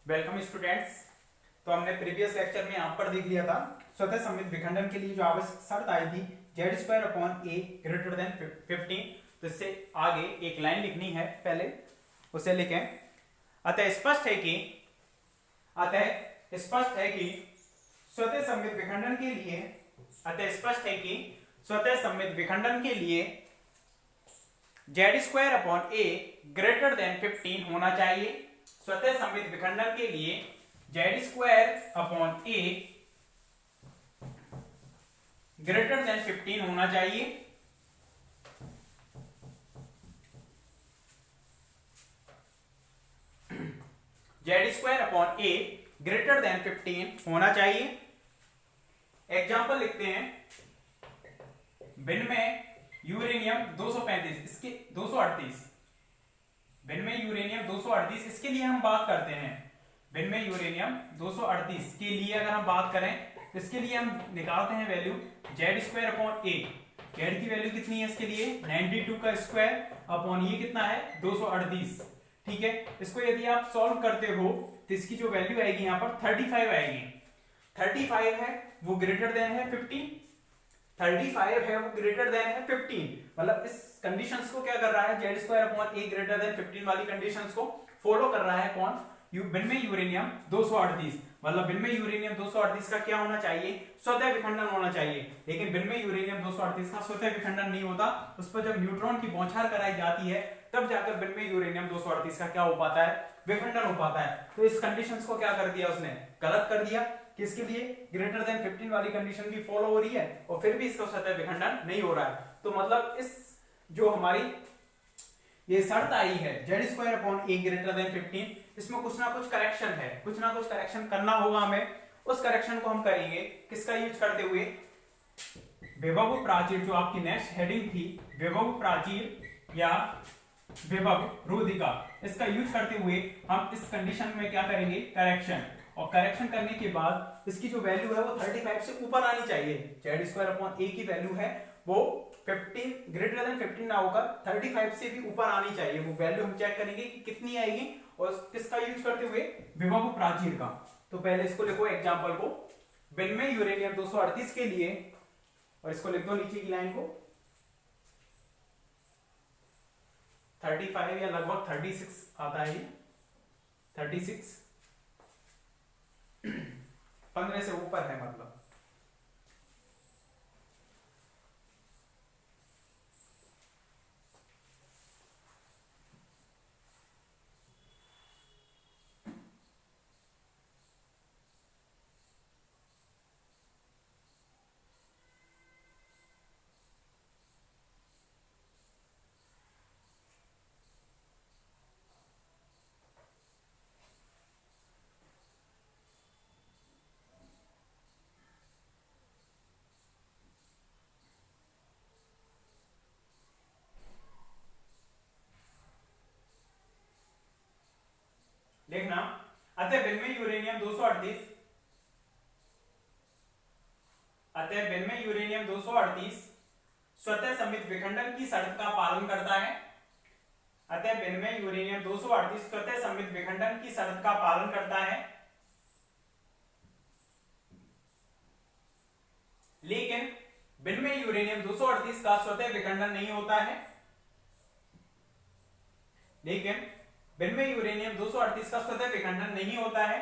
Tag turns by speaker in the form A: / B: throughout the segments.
A: Welcome students. तो हमने previous lecture में यहाँ पर देख लिया था स्वतः सममित विखंडन के लिए जो आवश्यक शर्त आई थी z² / a ग्रेटर देन 15। तो इससे आगे एक लाइन लिखनी है, पहले उसे लिखें। अतः स्पष्ट है कि स्वतः सममित विखंडन के लिए z² / a ग्रेटर देन 15 होना चाहिए। स्वतः सममित विखंडन के लिए z² / a ग्रेटर देन 15 होना चाहिए। z² / a ग्रेटर देन 15 होना चाहिए। एग्जाम्पल लिखते हैं। भिन्न में यूरेनियम 235 इसके 238 भिन्न में यूरेनियम 238 इसके लिए हम बात करते हैं। भिन्न में यूरेनियम 238 के लिए अगर हम बात करें तो इसके लिए हम निकालते हैं वैल्यू z² / a। z की वैल्यू कितनी है इसके लिए 92 का स्क्वायर अपॉन ये कितना है 238। ठीक है, इसको यदि आप सॉल्व करते हो तो इसकी जो वैल्यू आएगी यहाँ पर 35 आएगी। 35 है वो ग्रेटर देन है 15। 35 है वो ग्रेटर देन है 15, मतलब इस कंडीशंस को क्या कर रहा है z² / a ग्रेटर देन 15 वाली कंडीशंस को फॉलो कर रहा है। कौन? भिन्न में यूरेनियम 238, मतलब भिन्न में यूरेनियम 238 का क्या होना चाहिए स्वतः विखंडन होना चाहिए। लेकिन भिन्न में यूरेनियम 238 का स्वतः विखंडन नहीं होता, उस पर जब न्यूट्रॉन की बौछार कराई जाती है तब जाकर भिन्न में यूरेनियम 238 का क्या हो पाता है विखंडन हो पाता है। तो इस कंडीशंस को क्या कर दिया उसने गलत कर दिया कि इसके लिए ग्रेटर देन 15 वाली कंडीशन भी फॉलो हो रही है और फिर भी इसका स्वतः विखंडन नहीं हो रहा है। तो मतलब इस जो हमारी ये शर्त आई है z² / a ग्रेटर देन 15, इसमें कुछ ना कुछ करेक्शन है, कुछ ना कुछ करेक्शन करना होगा हमें। उस करेक्शन को हम करेंगे किसका यूज करते हुए, विभव प्राचीर, जो आपकी नेक्स्ट हेडिंग थी विभव प्राचीर या विभव रोधिका, इसका यूज करते हुए हम इस कंडीशन में क्या करेंगे करेक्शन। और करेक्शन करने के बाद इसकी जो वैल्यू है वो 35 से ऊपर आनी चाहिए। z² / a की वैल्यू है वो 15 ग्रेटर देन 15 ना होगा 35 से भी ऊपर आनी चाहिए। वो वैल्यू हम चेक करेंगे कि कितनी आएगी और किसका यूज करते हुए विभव प्राचीर का। तो पहले इसको लिखो एग्जांपल को, भिन्न में यूरेनियम 238 के लिए, और इसको लिख दो नीचे की लाइन को 35 या लगभग 36 आता है, 36 15 से ऊपर है मतलब। देखना, अतः भिन्न में यूरेनियम 238 स्वतः सममित विखंडन की शर्त का पालन करता है। अतः भिन्न में यूरेनियम 238 स्वतः सममित विखंडन की शर्त का पालन करता है, लेकिन भिन्न में यूरेनियम 238 का स्वतः विखंडन नहीं होता है। लेकिन भिन्न में यूरेनियम 238 का स्वतः विखंडन नहीं होता है।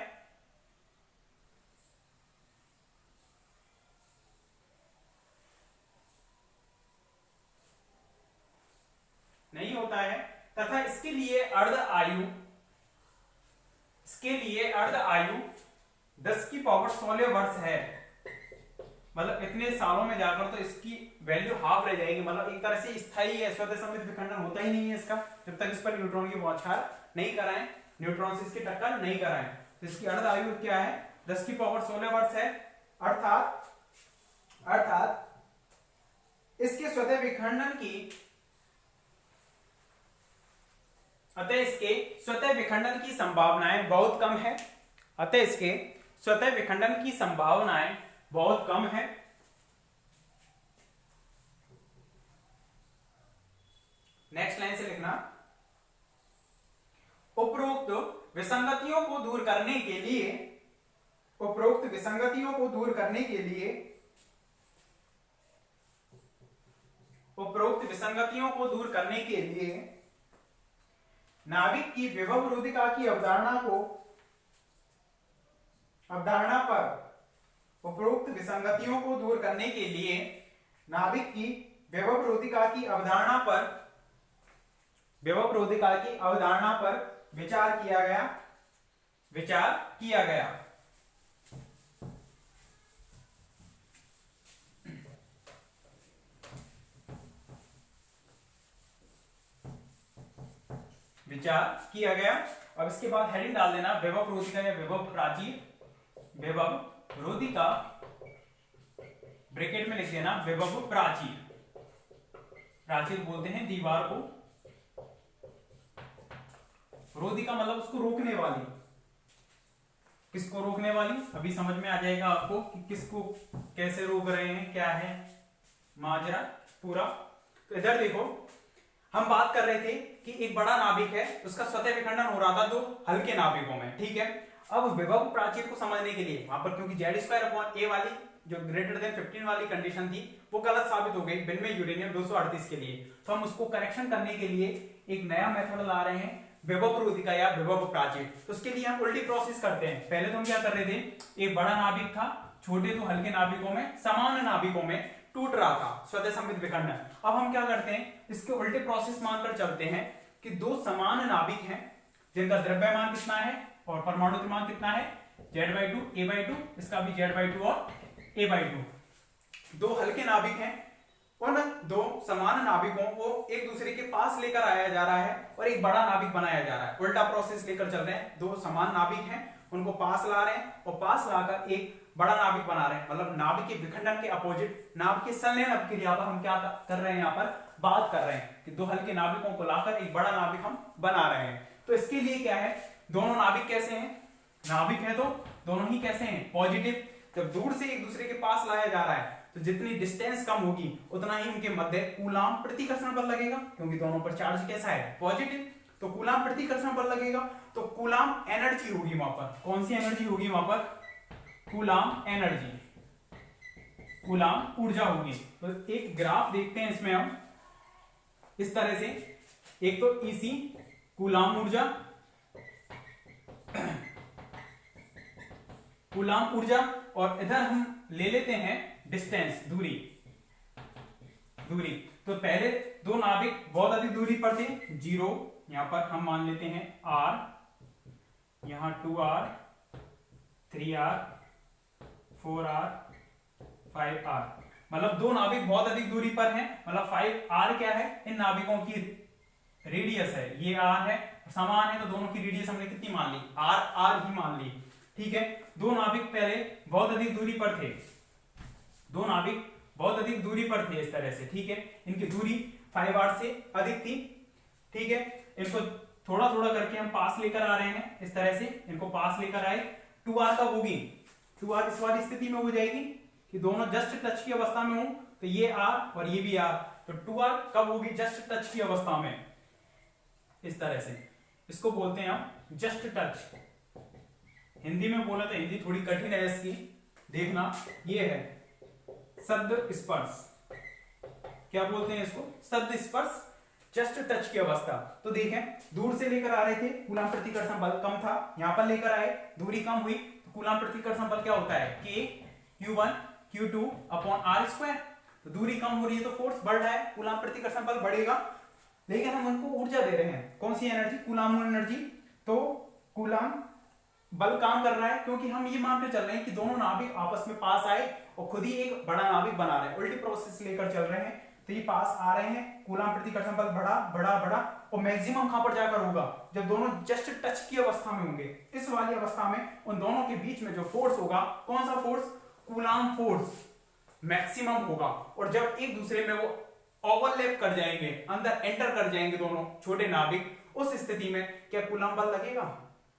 A: तथा इसके लिए अर्ध आयु 10⁻16 वर्ष है। मतलब इतने सालों में जाकर तो इसकी वैल्यू हाफ रह जाएगी, मतलब एक तरह से स्थायी है, स्वतः सममित विखंडन होता ही नहीं है इसका जब तक इस पर न्यूट्रॉन की बौछार नहीं कराएं, न्यूट्रॉन से इसकी टक्कर नहीं कराएं। तो इसकी अर्ध आयु क्या है 10⁻16 वर्ष है। अर्थात इसके स्वतः विखंडन की इसके स्वतः विखंडन की संभावनाएं बहुत कम है। इसके स्वतः विखंडन की संभावनाएं बहुत कम है। नेक्स्ट लाइन से लिखना, उपरोक्त विसंगतियों को दूर करने के लिए, उपरोक्त विसंगतियों को दूर करने के लिए, उपरोक्त विसंगतियों को दूर करने के लिए नाभिक की विभवरोधिता की अवधारणा पर, उपरोक्त विसंगतियों को दूर करने के लिए नाभिक की विभवरोधिता की अवधारणा पर, विभवरोधिता की अवधारणा पर विचार किया गया। अब इसके बाद हेडिंग डाल देना विभवरोधिका या विभव प्राचीर, विभवरोधिका ब्रैकेट में लिख देना विभव प्राचीर। प्राचीर बोलते हैं दीवार को, रोधिका मतलब उसको रोकने वाली। किसको रोकने वाली, अभी समझ में आ जाएगा आपको कि किसको कैसे रोक रहे हैं, क्या है माजरा पूरा। तो इधर देखो, हम बात कर रहे थे कि एक बड़ा नाभिक है, उसका स्वतः विखंडन हो रहा था दो हल्के नाभिकों में, ठीक है। अब विभव प्राचीर को समझने के लिए वहां पर क्योंकि Z² वाली जो ग्रेटर देन 15 वाली कंडीशन थी वो गलत साबित हो गई विनिमय यूरेनियम 238 के लिए, तो हम उसको करेक्शन करने के लिए एक नया मेथड ला रहे हैं विभवरोधिका या विभव प्राचीर। तो उसके लिए हम उल्टी प्रोसेस करते हैं। पहले तो हम क्या कर रहे थे, एक बड़ा नाभिक था, छोटे तो हल्के नाभिकों में, समान नाभिकों में टूट रहा था, स्वतः संवित विखंडन। अब हम क्या करते हैं, इसके उल्टे प्रोसेस मानकर चलते हैं कि दो समान नाभिक हैं जिनका द्रव्यमान कितना है और परमाणु क्रमांक कितना है, Z/2 A/2, इसका भी Z/2 और A/2। दो हल्के नाभिक हैं, उन दो समान नाभिकों को एक दूसरे के पास लेकर आया जा रहा है और एक बड़ा नाभिक बनाया जा रहा है। उल्टा प्रोसेस लेकर चल रहे हैं, दो समान नाभिक हैं उनको पास ला रहे हैं और पास लाकर एक बड़ा नाभिक बना रहे हैं। मतलब नाभिक के विखंडन के अपोजिट, नाभिक के संलयन क्रिया पर हम क्या कर रहे हैं, यहाँ पर बात कर रहे हैं कि दो हल्के नाभिकों को लाकर एक बड़ा नाभिक हम बना रहे हैं। तो इसके लिए क्या है, दोनों नाभिक कैसे हैं, नाभिक है तो दोनों ही कैसे हैं, पॉजिटिव। जब दूर से एक दूसरे के पास लाया जा रहा है तो जितनी डिस्टेंस कम होगी उतना ही उनके मध्य कूलाम प्रतिकर्षण बल लगेगा, क्योंकि दोनों पर चार्ज कैसा है, पॉजिटिव। तो कूलाम प्रतिकर्षण बल लगेगा, तो कूलाम एनर्जी होगी वहां पर। कौन सी एनर्जी होगी वहां पर, कूलाम एनर्जी, कूलाम ऊर्जा होगी। तो एक ग्राफ देखते हैं इसमें हम इस तरह से, एक तो ईसी कूलाम ऊर्जा, कूलाम ऊर्जा, और इधर हम ले लेते हैं डिस्टेंस, दूरी। तो पहले दो नाभिक बहुत अधिक दूरी पर थे, 0, यहां पर हम मान लेते हैं r, यहां 2r, 3r, 4r, 5r, मतलब दो नाभिक बहुत अधिक दूरी पर हैं। मतलब 5r क्या है, इन नाभिकों की रेडियस है, ये r है, समान है तो दोनों की रेडियस हमने कितनी मान ली, r ही मान ली, ठीक है। दो नाभिक पहले बहुत अधिक दूरी पर थे, दो नाभिक बहुत अधिक दूरी पर थे इस तरह से, ठीक है। इनकी दूरी 5r से अधिक थी, ठीक है। इनको थोड़ा थोड़ा करके हम पास लेकर आ रहे हैं, इस तरह से इनको पास लेकर आए। 2r कब होगी, 2r इस वाली स्थिति में हो जाएगी कि दोनों जस्ट टच की अवस्था में हो, तो ये r और ये भी r, तो 2r कब होगी, जस्ट टच की अवस्था में, इस तरह से। इसको बोलते हैं हम जस्ट टच। हिंदी में बोला तो हिंदी थोड़ी कठिन है इसकी, देखना, ये है सद्य स्पर्श। क्या बोलते हैं इसको, सद्य स्पर्श, जस्ट टच की अवस्था। तो देखें, दूर से लेकर आ रहे थे, कूलाम प्रतिकर्षण बल कम था, यहां पर लेकर आए, दूरी कम हुई, तो कूलाम प्रतिकर्षण बल क्या होता है, K(Q1 Q2 अपॉन r²। तो दूरी कम हो रही है तो फोर्स बढ़ रहा है, कूलाम प्रतिकर्षण बल बढ़ेगा, लेकिन हम उनको ऊर्जा दे रहे हैं, कौन सी एनर्जी, कूलाम एनर्जी। तो कूलाम बल काम कर रहा है, क्योंकि हम ये मान के चल रहे हैं कि दोनों नाभिक आपस में पास आए और खुद ही एक बड़ा नाभिक बना रहे हैं, उल्टी प्रोसेस लेकर चल रहे हैं। तो ये पास आ रहे हैं, कूलाम प्रतिकर्षण बल बढ़ा बढ़ा बढ़ा, और मैक्सिमम कहां पर जाकर होगा, जब दोनों जस्ट टच की अवस्था में होंगे। इस वाली अवस्था में उन दोनों के बीच में जो फोर्स होगा, कौन सा फोर्स, कूलाम फोर्स मैक्सिमम होगा। और जब एक दूसरे में वो ओवरलैप कर जाएंगे, अंदर एंटर कर जाएंगे दोनों छोटे नाभिक, उस स्थिति में क्या कूलाम बल लगेगा,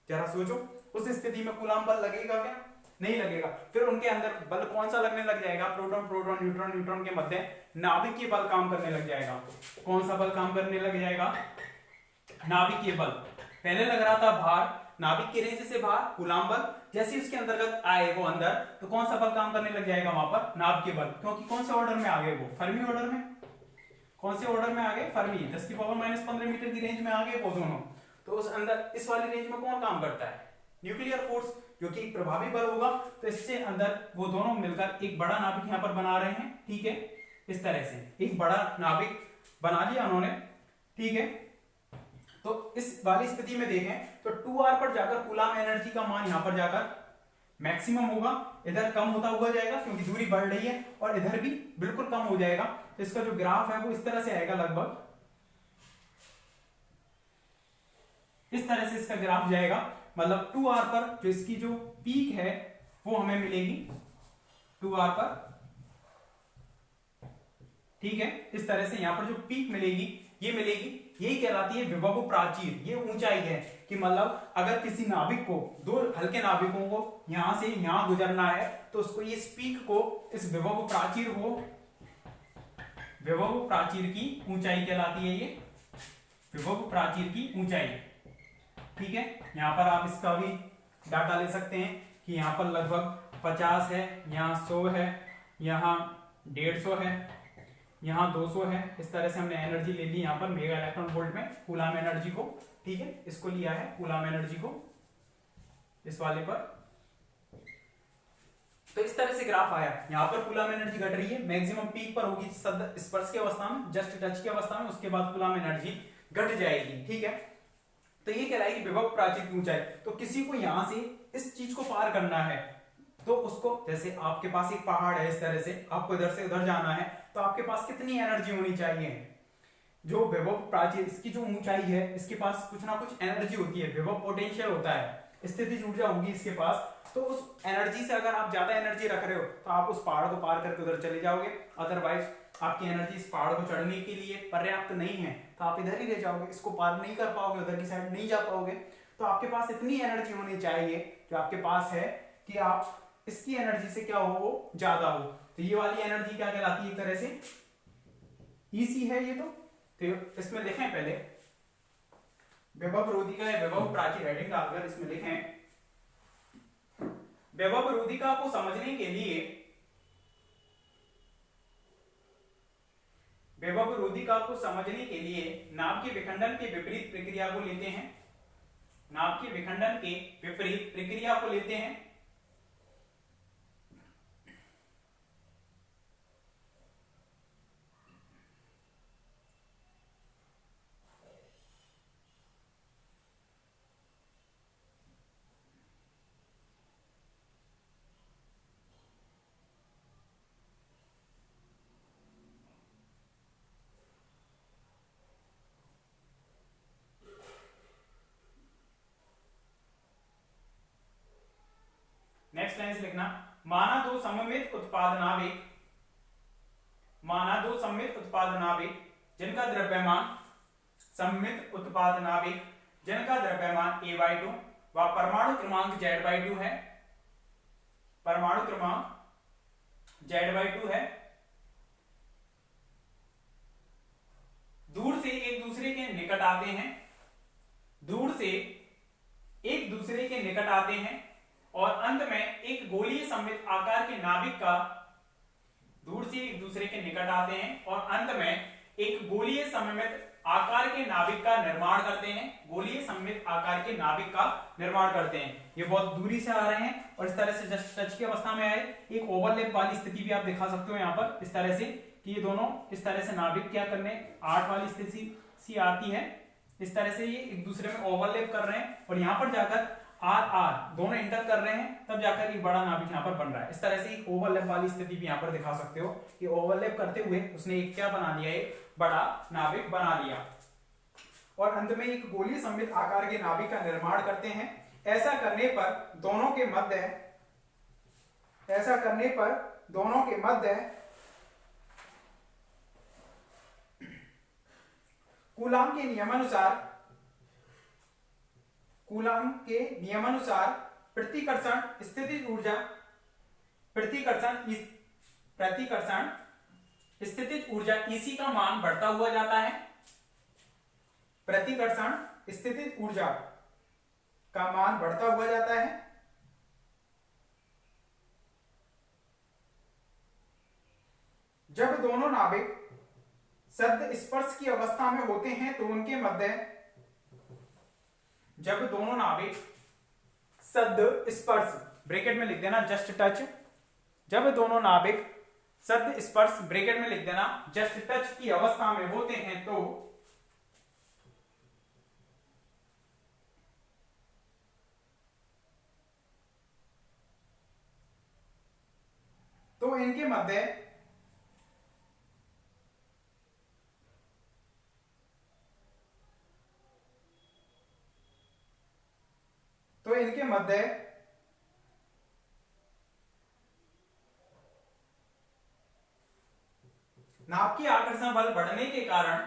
A: जरा सोचो, उस स्थिति में कूलाम बल लगेगा क्या, नहीं लगेगा। फिर उनके अंदर बल कौन सा लगने लग जाएगा, प्रोटॉन प्रोटॉन न्यूट्रॉन न्यूट्रॉन के मध्य नाभिकीय बल काम करने लग जाएगा। कौन सा बल काम करने लग जाएगा, नाभिकीय बल। पहले लग रहा था भार, नाभिक की रेंज से बाहर कूलाम बल, जैसे ही उसके अंतर्गत आए वो अंदर, तो कौन सा बल काम करने लग जाएगा वहां पर, नाभिक बल, क्योंकि कौन से ऑर्डर में आ गए वो, फर्मी ऑर्डर में। कौन से ऑर्डर में आ गए, फर्मी, 10⁻⁻15 मीटर की रेंज में आ गए वो दोनों। तो उस अंदर इस वाली रेंज में कौन काम करता है, न्यूक्लियर फोर्स, जो कि एक प्रभावी बल होगा। तो इससे अंदर वो दोनों मिलकर एक बड़ा नाभिक यहां पर बना रहे हैं, ठीक है। इस तरह से एक बड़ा नाभिक बना लिया उन्होंने, ठीक है। तो इस वाली स्थिति में देखें तो 2r पर जाकर कूलाम एनर्जी का मान यहां पर जाकर मैक्सिमम होगा, इधर कम होता हुआ जाएगा क्योंकि दूरी बढ़ रही है, और इधर भी बिल्कुल कम हो जाएगा। तो इसका जो ग्राफ है वो इस तरह से आएगा, लगभग इस तरह से इसका ग्राफ जाएगा। मतलब 2r पर जो इसकी जो पीक है वो हमें मिलेगी 2r पर, ठीक है। इस तरह से यहां पर जो पीक मिलेगी ये मिलेगी, यही कहलाती है विभव प्राचीर। ये ऊंचाई है कि मतलब अगर किसी नाभिक को, दो हल्के नाभिकों को यहां से यहां गुजरना है, तो उसको ये पीक को, इस विभव प्राचीर को, विभव प्राचीर की ऊंचाई कहलाती है, ये विभव प्राचीर की ऊंचाई, ठीक है। यहां पर आप इसका भी डाटा ले सकते हैं कि यहां पर लगभग 50 है, यहां 100 है, यहां 150 है, यहां 200 है। इस तरह से हमने एनर्जी ले ली यहां पर मेगा इलेक्ट्रॉन वोल्ट में, कूलाम एनर्जी को, ठीक है। इसको लिया है कूलाम एनर्जी को इस वाले पर। तो इस तरह से ग्राफ आया, यहां पर कूलाम एनर्जी घट रही है, मैक्सिमम पीक पर होगी स्पर्श की अवस्था में, जस्ट टच की अवस्था में, उसके बाद कूलाम एनर्जी घट जाएगी, ठीक है। तो ये कहलाएगी विभव प्राचीर की ऊंचाई। तो किसी को यहां से इस चीज को पार करना है, तो उसको, जैसे आपके पास एक पहाड़ है, इस तरह से आपको इधर से उधर जाना है, तो आपके पास कितनी एनर्जी होनी चाहिए, जो विभव प्राचीर, इसकी जो ऊंचाई है, इसके पास कुछ ना कुछ एनर्जी होती है, विभव पोटेंशियल होता है, स्थितिज ऊर्जा होगी इसके पास। तो उस एनर्जी से अगर आप ज्यादा एनर्जी रख रहे हो तो आप उस पहाड़ को पार करके उधर चले जाओगे, अदरवाइज आपकी एनर्जी इस पहाड़ को चढ़ने के लिए पर्याप्त नहीं है तो आप इधर ही रह जाओगे, इसको पार नहीं कर पाओगे, उधर की साइड नहीं जा पाओगे। तो आपके पास इतनी एनर्जी होनी चाहिए जो आपके पास है कि आप इसकी एनर्जी से क्या हो, वो ज्यादा हो। तो ये वाली एनर्जी क्या कहलाती है, एक तरह से ईसी है ये। तो इसमें लिखें पहले विभव रोधिका या विभव प्राचीर, हेडिंग डालकर इसमें लिखें विभव रोधिका को समझने के लिए, विभव रोधिका को समझने के लिए नाभ के विखंडन के विपरीत प्रक्रिया को लेते हैं, नाभ के विखंडन के विपरीत प्रक्रिया को लेते हैं। नेक्स्ट लाइन से लिखना, माना दो सममित उत्पाद नाभिक, माना दो सममित उत्पाद नाभिक जिनका द्रव्यमान, सममित उत्पाद नाभिक जिनका द्रव्यमान a/2 व परमाणु क्रमांक Z/2 है, परमाणु क्रमांक Z/2 है, दूर से एक दूसरे के निकट आते हैं, दूर से एक दूसरे के निकट आते हैं और अंत में एक गोलीय सममित आकार के नाभिक का, दूर से एक दूसरे के निकट आते हैं और अंत में एक गोलीय सममित आकार के नाभिक का निर्माण करते हैं, गोलीय सममित आकार के नाभिक का निर्माण करते हैं। ये बहुत दूरी से आ रहे हैं और इस तरह से जस्ट टच की अवस्था में आए। एक ओवरलैप वाली स्थिति भी आप दिखा सकते हो यहाँ पर, इस तरह से कि ये दोनों इस तरह से नाभिक क्या करने 8 वाली स्थिति सी आती है, इस तरह से ये एक दूसरे में ओवरलैप कर रहे हैं और यहाँ पर जाकर आर दोनों इंटर कर रहे हैं, तब जाकर एक बड़ा नाभिक यहाँ पर बन रहा है। इस तरह से एक ओवरलैप वाली स्थिति भी यहाँ पर दिखा सकते हो कि ओवरलैप करते हुए उसने एक क्या बना लिया, एक बड़ा नाभिक बना लिया और अंत में एक गोलीय सममित आकार के नाभिक का निर्माण करते हैं। ऐसा करने पर दोनों के मध्य, ऐसा करने पर दोनों के मध्य कूलाम के नियमानुसार, कूलाम के नियमानुसार प्रतिकर्षण स्थितिज ऊर्जा, प्रतिकर्षण स्थितिज ऊर्जा ईसी का मान बढ़ता हुआ जाता है, प्रतिकर्षण स्थितिज ऊर्जा का मान बढ़ता हुआ जाता है। जब दोनों नाभिक सद्य स्पर्श की अवस्था में होते हैं तो उनके मध्य, जब दोनों नाभिक सद्य स्पर्श, ब्रैकेट में लिख देना जस्ट टच, जब दोनों नाभिक सद्य स्पर्श, ब्रैकेट में लिख देना जस्ट टच की अवस्था में होते हैं तो इनके मध्य नाभिकीय आकर्षण बल बढ़ने के कारण,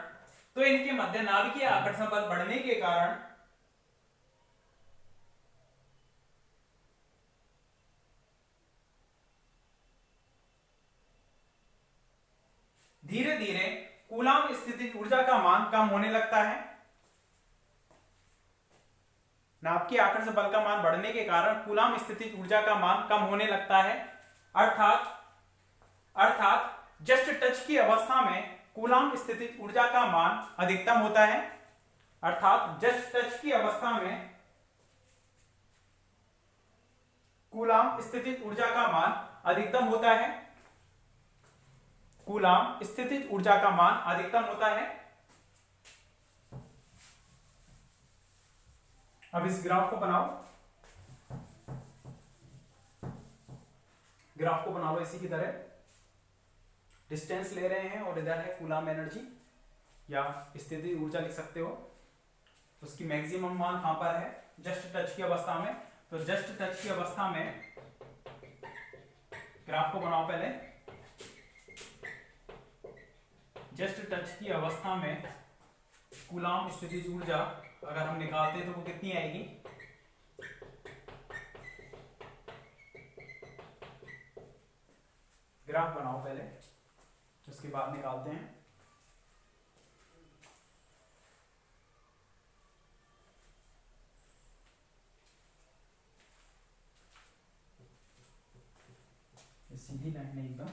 A: तो इनके मध्य नाभिकीय आकर्षण बल बढ़ने के कारण धीरे धीरे कूलाम स्थितिज ऊर्जा का मान कम होने लगता है। नाभिकीय आकर्षण बल का मान बढ़ने के कारण कूलाम स्थितिज ऊर्जा का मान कम होने लगता है। अर्थात जस्ट टच की अवस्था में कूलाम स्थितिज ऊर्जा का मान अधिकतम होता है। अर्थात जस्ट टच की अवस्था में कूलाम स्थितिज ऊर्जा का मान अधिकतम होता है। कूलाम स्थितिज ऊर्जा का मान अधिकतम होता है। अब इस ग्राफ को बनाओ, ग्राफ को बना लो इसी की तरह। डिस्टेंस ले रहे हैं और इधर है कूलाम एनर्जी या स्थितिज ऊर्जा लिख सकते हो। उसकी मैक्सिमम मान कहां पर है, जस्ट टच की अवस्था में। तो जस्ट टच की अवस्था में ग्राफ को बनाओ पहले। जस्ट टच की अवस्था में कूलाम स्थितिज ऊर्जा अगर हम निकालते हैं तो वो कितनी आएगी, ग्राफ बनाओ पहले, उसके बाद निकालते हैं। सीधी लाइन है एकदम।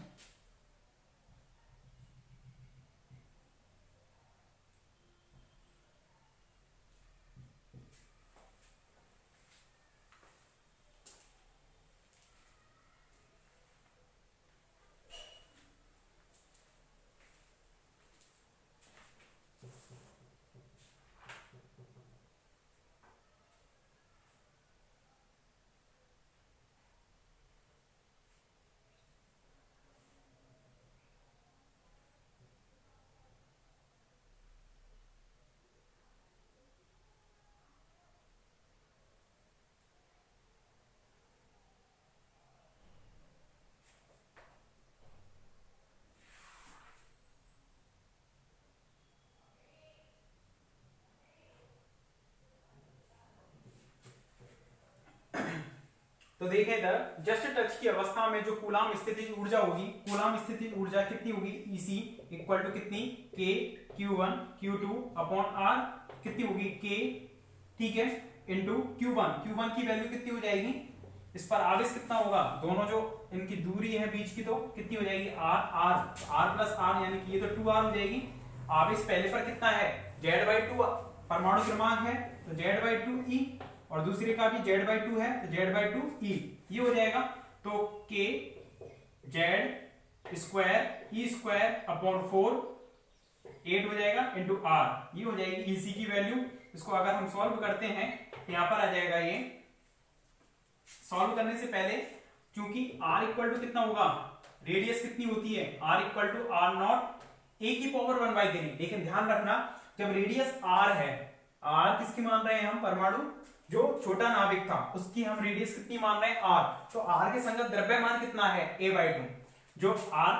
A: तो देखें इधर जस्ट टच की अवस्था में जो कूलाम स्थितिज ऊर्जा होगी, कूलाम स्थितिज ऊर्जा कितनी होगी, EC इक्वल टू कितनी, K Q1 Q2 upon R कितनी होगी, K, ठीक है, इंटू Q1। Q1 की वैल्यू कितनी हो जाएगी, इस पर आवेश कितना होगा, दोनों जो इनकी दूरी है बीच की, तो कितनी हो जाएगी, R प्लस R, यानी कि ये तो 2R हो जाएगी। आवेश पहले पर कितना है, Z/2 परमाणु क्रमांक है, तो Z/2E, और दूसरे का भी Z/2 है तो Z/2E, ये हो जाएगा। तो K Z square E square upon 4 8 हो जाएगा इंटू R, ये हो जाएगी EC की वैल्यू। इसको अगर हम सॉल्व करते हैं तो यहां पर आ जाएगा, ये सॉल्व करने से पहले क्योंकि R इक्वल टू कितना होगा, रेडियस कितनी होती है, R equal to R0 A की पावर 1/3। लेकिन ध्यान रखना जब रेडियस R है, R किसकी मान रहे हैं हम, परमाणु जो छोटा नाभिक था उसकी हम रेडियस कितनी मान रहे हैं, R। तो R के संगत द्रव्यमान कितना है, A/2। जो R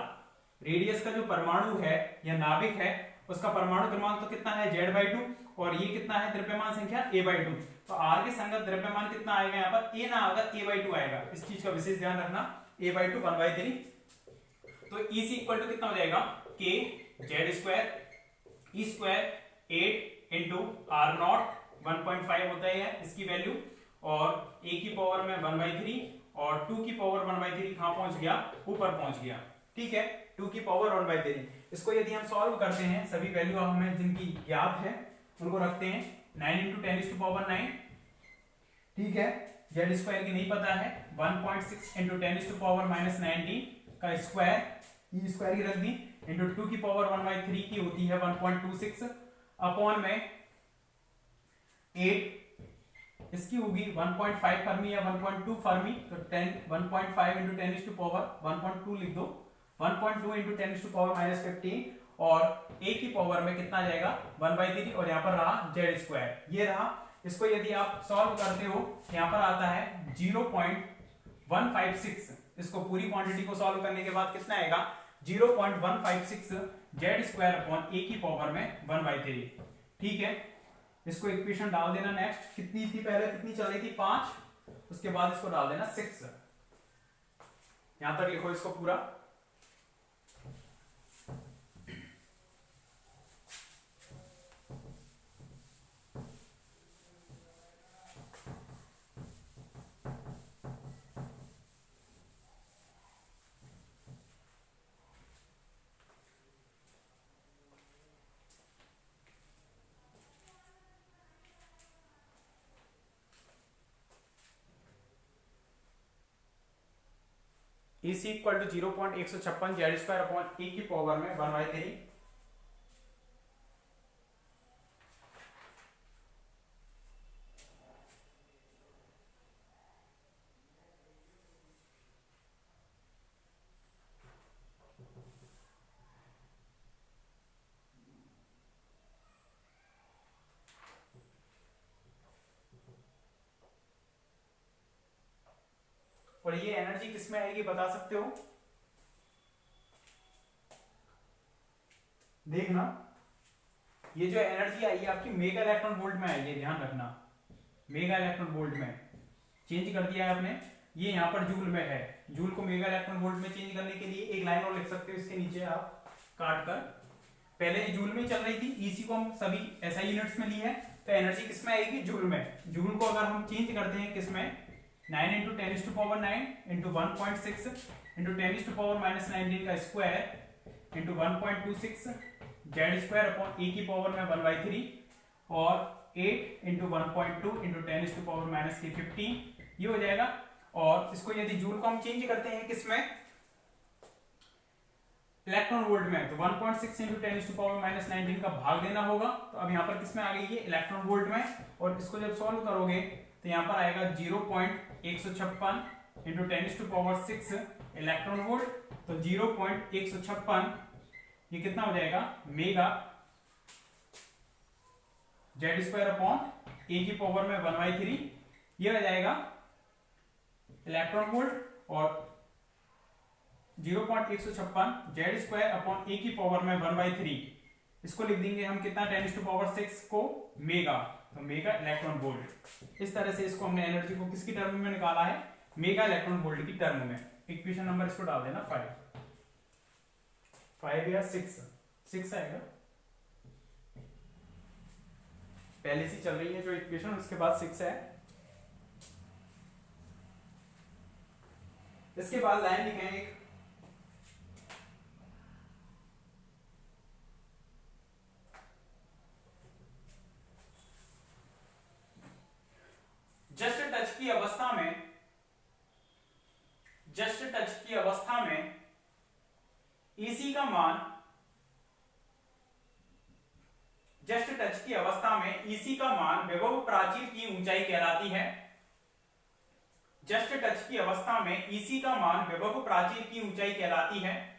A: रेडियस का जो परमाणु है या नाभिक है उसका परमाणु क्रमांक तो कितना है, Z/2, और ये कितना है, द्रव्यमान संख्या A/2। तो R के संगत द्रव्यमान कितना आएगा, यहाँ पर A ना आएगा, A/2 आएगा। इस चीज का विशेष ध्यान रखना, A/2 1/3। तो EC इक्वल टू कितना हो जाएगा, K Z square E square 8 into R0 1.5 होता है इसकी वैल्यू, और a की पावर में 1/3 और 2 की पावर 1/3 कहां पहुंच गया, ऊपर पहुंच गया। ठीक है, 2 की पावर 1/3। इसको यदि हम सॉल्व करते हैं, सभी वैल्यू हमें जिनकी ज्ञात है उनको रखते हैं, 9 × 10⁹ ठीक है, जेड स्क्वायर की नहीं पता है, 1.6 × 10⁻⁻19 का स्क्वायर, ई स्क्वायर की रख दी, इंटू 2 की पावर 1/3 की होती है 1.26 अपॉन में 8, इसकी होगी 1.5 फर्मी या 1.2 फर्मी, तो 1.5 × 10⁻1.2 लिख दो, 1.2 × 10⁻⁻15 और a की पावर में कितना जाएगा 1/3 और यहाँ पर रहा जेड स्क्वायर, ये रहा। इसको यदि आप सॉल्व करते हो, यहाँ पर आता है 0.156, इसको पूरी क्वांटिटी को सॉल्व करने के बाद कितना आएगा 0.156 जेड स्क्वायर अपॉन a की पावर में 1/3। ठीक है, इसको इक्वेशन डाल देना। नेक्स्ट कितनी थी, पहले कितनी चल रही थी 5, उसके बाद इसको डाल देना 6, यहां तक लिखो इसको पूरा। EC equal to 0.156 Z square upon A की पावर में 1/3। और ये एनर्जी किस में आएगी बता सकते हो, देखना, ये जो एनर्जी आई है आपकी मेगा इलेक्ट्रॉन वोल्ट में आई है, ध्यान रखना, मेगा इलेक्ट्रॉन वोल्ट में चेंज कर दिया है आपने, ये यहाँ पर जूल में है, जूल को मेगा इलेक्ट्रॉन वोल्ट में चेंज करने के लिए एक लाइन और लिख सकते हो इसके नीचे आप काट कर। पहले ये जूल में चल रही थी, ईसी को हम सभी एसआई यूनिट्स में ली है, तो एनर्जी किस में आएगी जूल में। जूल को अगर हम चेंज करते हैं किस में, 9 × 10⁻9 इंटू 1.6 इंटू 10⁻⁻19 का square into 1.26 Z square upon A की पावर में 1/3 और 8 इंटू 1.2 इंटू 10⁻⁻15 ये हो जाएगा। और इसको यदि जूल को हम चेंज करते हैं किसमें, इलेक्ट्रॉन वोल्ट में, तो 1.6 इंटू 10⁻⁻19 का भाग देना होगा। तो अब यहाँ पर किसमें आ गई ये इलेक्ट्रॉन वोल्ट में, और इसको जब सॉल्व करोगे तो यहाँ पर आएगा 0.156 इंटू 10⁻6 इलेक्ट्रॉन वोल्ट, तो 0.156 ये कितना हो जाएगा mega Z square upon A की पावर में 1/3 ये हो जाएगा इलेक्ट्रॉन वोल्ट, और 0.156 जेड स्क्वायर अपॉन ए की पावर में 1/3 इसको लिख देंगे हम कितना 10⁻6 को मेगा, तो मेगा इलेक्ट्रॉन वोल्ट। इस तरह से इसको हमने एनर्जी को किसकी टर्म में निकाला है, मेगा इलेक्ट्रॉन वोल्ट की टर्म में। इक्वेशन नंबर इसको डाल देना 5 या 6 आएगा, पहले से चल रही है जो इक्वेशन, उसके बाद 6 है। इसके बाद लाइन लिखें एक, जस्ट टच की अवस्था में ईसी का मान, जस्ट टच की अवस्था में ईसी का मान विभव प्राचीर की ऊंचाई कहलाती है। जस्ट टच की अवस्था में ईसी का मान विभव प्राचीर की ऊंचाई कहलाती है।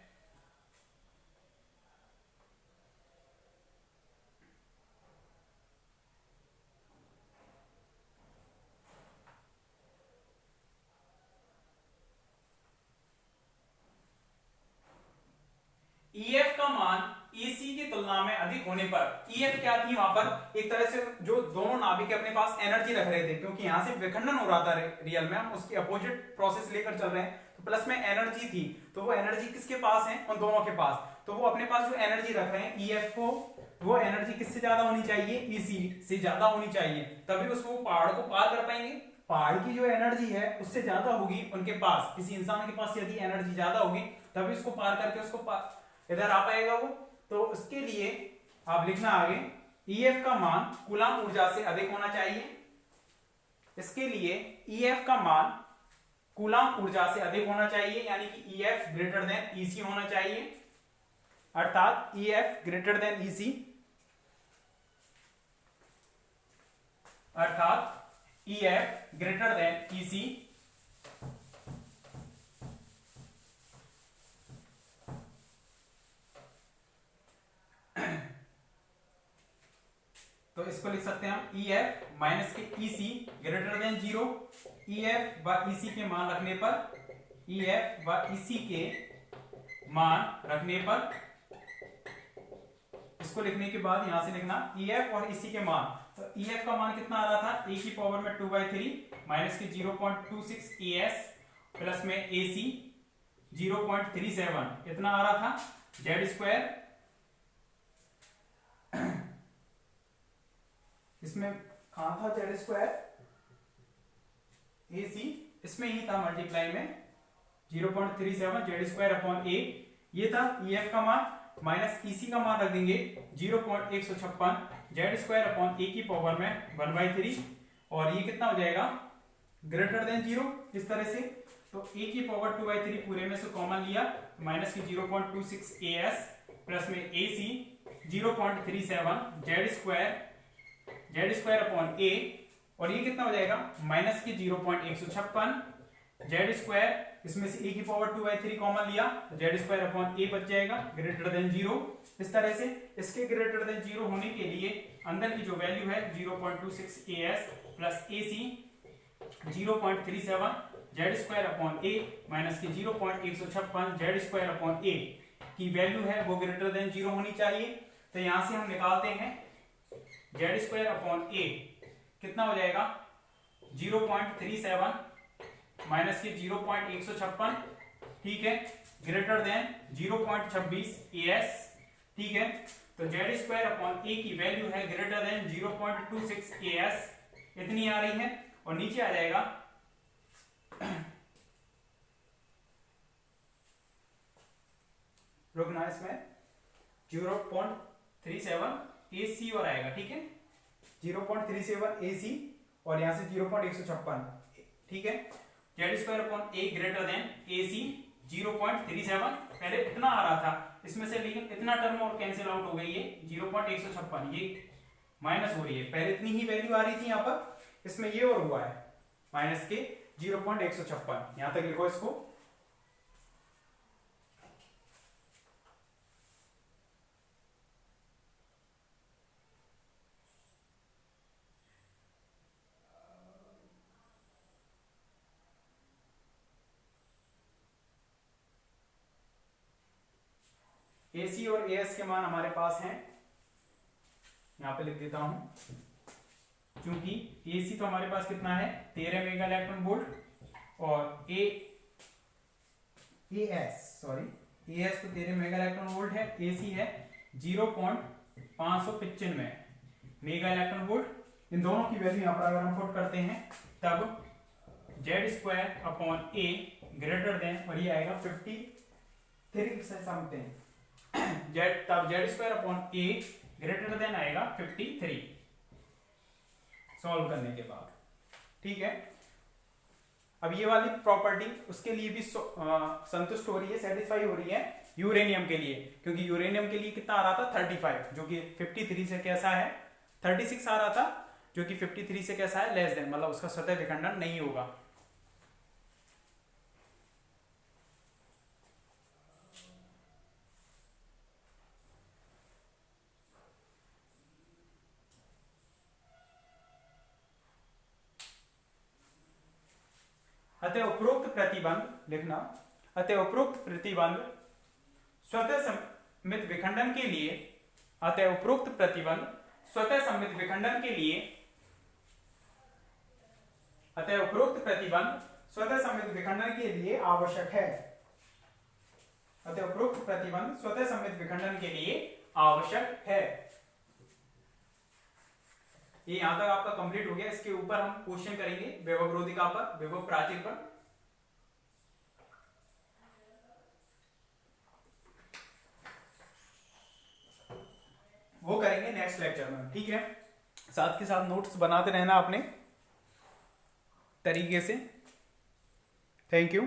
A: ईएफ का मान ईसी की तुलना में अधिक होने पर, ईएफ क्या थी वहां पर, एक तरह से जो दोनों नाभिक अपने पास एनर्जी रख रहे थे, क्योंकि यहां से विखंडन हो रहा था रियल में, हम उसकी अपोजिट प्रोसेस लेकर चल रहे हैं, तो प्लस में एनर्जी थी, तो वो एनर्जी किसके पास है, उन दोनों के पास, तो वो अपने पास जो एनर्जी रख रहे हैं ईएफ को, वो एनर्जी किससे ज्यादा होनी चाहिए, ईसी से ज्यादा होनी चाहिए, तभी उसको पहाड़ को पार कर पाएंगे पहाड़ की जो एनर्जी है उससे ज्यादा होगी उनके पास, किसी इंसान के पास यदि एनर्जी ज्यादा होगी तभी उसको पार करके उसको इधर आ पाएगा वो। तो उसके लिए आप लिखना आगे EF का मान कूलाम ऊर्जा से अधिक होना चाहिए। इसके लिए EF का मान कूलाम ऊर्जा से अधिक होना चाहिए, यानी कि EF ग्रेटर देन EC होना चाहिए, अर्थात EF ग्रेटर देन EC, अर्थात EF ग्रेटर देन EC। तो इसको लिख सकते हैं हम EF माइनस के EC ग्रेटर देन 0। EF व EC के मान रखने पर, EF व EC के मान रखने पर, इसको लिखने के बाद यहां से लिखना EF और EC के मान। तो EF का मान कितना आ रहा था, a की पावर में 2/3 माइनस के 0.26 AS प्लस में AC 0.37 इतना आ रहा था। जेड स्क्वायर इसमें कहां था, जेड स्क्वायर AC इसमें ही था मल्टीप्लाई में 0.37 जेड स्क्वायर अपॉन a, ये था EF का मान। माइनस EC का मान रख देंगे 0.156 जेड स्क्वायर अपॉन a की पावर में 1/3, और ये कितना हो जाएगा, ग्रेटर देन 0 इस तरह से। तो a की पावर 2/3 पूरे में से कॉमन लिया, माइनस की 0.26 AS प्लस में AC 0.37 Z square upon a, और ये कितना हो जाएगा, माइनस की 0.156 जेड स्क्वायर, इसमें से a की पावर 2/3 कॉमन लिया, जेड स्क्वायर अपॉन a बच जाएगा ग्रेटर देन 0 इस तरह से। इसके ग्रेटर देन 0 होने के लिए अंदर की जो वैल्यू है 0.26 AS plus AC 0.37 Z square upon a minus की 0.156 जेड स्क्वायर अपॉन a की वैल्यू है वो ग्रेटर देन 0 होनी चाहिए। तो यहां से हम निकालते हैं जेड स्क्वायर अपॉन a कितना हो जाएगा, 0.37 माइनस के 0.156, ठीक है, ग्रेटर देन 0.26 AS, ठीक है। तो जेड स्क्वायर अपॉन a की वैल्यू है ग्रेटर देन 0.26 AS इतनी आ रही है, और नीचे आ जाएगा रुकना इसमें 0.37 AC और आएगा, ठीक है, 0.37 AC और यहां से 0.156, ठीक है। Z square upon a greater than AC 0.37, पहले इतना आ रहा था इसमें से, लेकिन इतना टर्म और कैंसिल आउट हो गई है, 0.156 ये माइनस हो रही है, पहले इतनी ही वैल्यू आ रही थी यहाँ पर, इसमें ये और हुआ है माइनस के 0.156, यहां तक लिखो इसको। AC और AS के मान हमारे पास हैं, यहां पे लिख देता हूं, क्योंकि AC तो हमारे पास कितना है 13 मेगा इलेक्ट्रॉन वोल्ट, और AS तो 13 मेगा इलेक्ट्रॉन वोल्ट है, AC है 0.595 मेगा इलेक्ट्रॉन वोल्ट। इन दोनों की वैल्यू यहां पर अगर हम पुट करते हैं तब Z square upon a greater than, और ये आएगा 53 से समथिंग, तब Z square upon a greater than आएगा 53 सॉल्व करने के बाद, ठीक है। अब ये वाली प्रॉपर्टी उसके लिए भी संतुष्ट हो रही है, सेटिस्फाई हो रही है यूरेनियम के लिए, क्योंकि यूरेनियम के लिए कितना आ रहा था 35, जो कि 53 से कैसा है, 36 आ रहा था, जो कि 53 से कैसा है, लेस देन, मतलब उसका सतह विखंडन नहीं होगा। अतः उपरोक्त प्रतिबंध लिखना, अतः उपरोक्त प्रतिबंध स्वतः सममित विखंडन के लिए, अतः उपरोक्त प्रतिबंध स्वतः सममित विखंडन के लिए, अतः उपरोक्त प्रतिबंध स्वतः सममित विखंडन के लिए आवश्यक है, अतः उपरोक्त प्रतिबंध स्वतः सममित विखंडन के लिए आवश्यक है। ये यहां तक आपका कंप्लीट हो गया। इसके ऊपर हम क्वेश्चन करेंगे वैभवरोधिका पर, वैभव प्राचीर पर। वो करेंगे नेक्स्ट लेक्चर में, ठीक है। साथ के साथ नोट्स बनाते रहना अपने तरीके से। Thank you.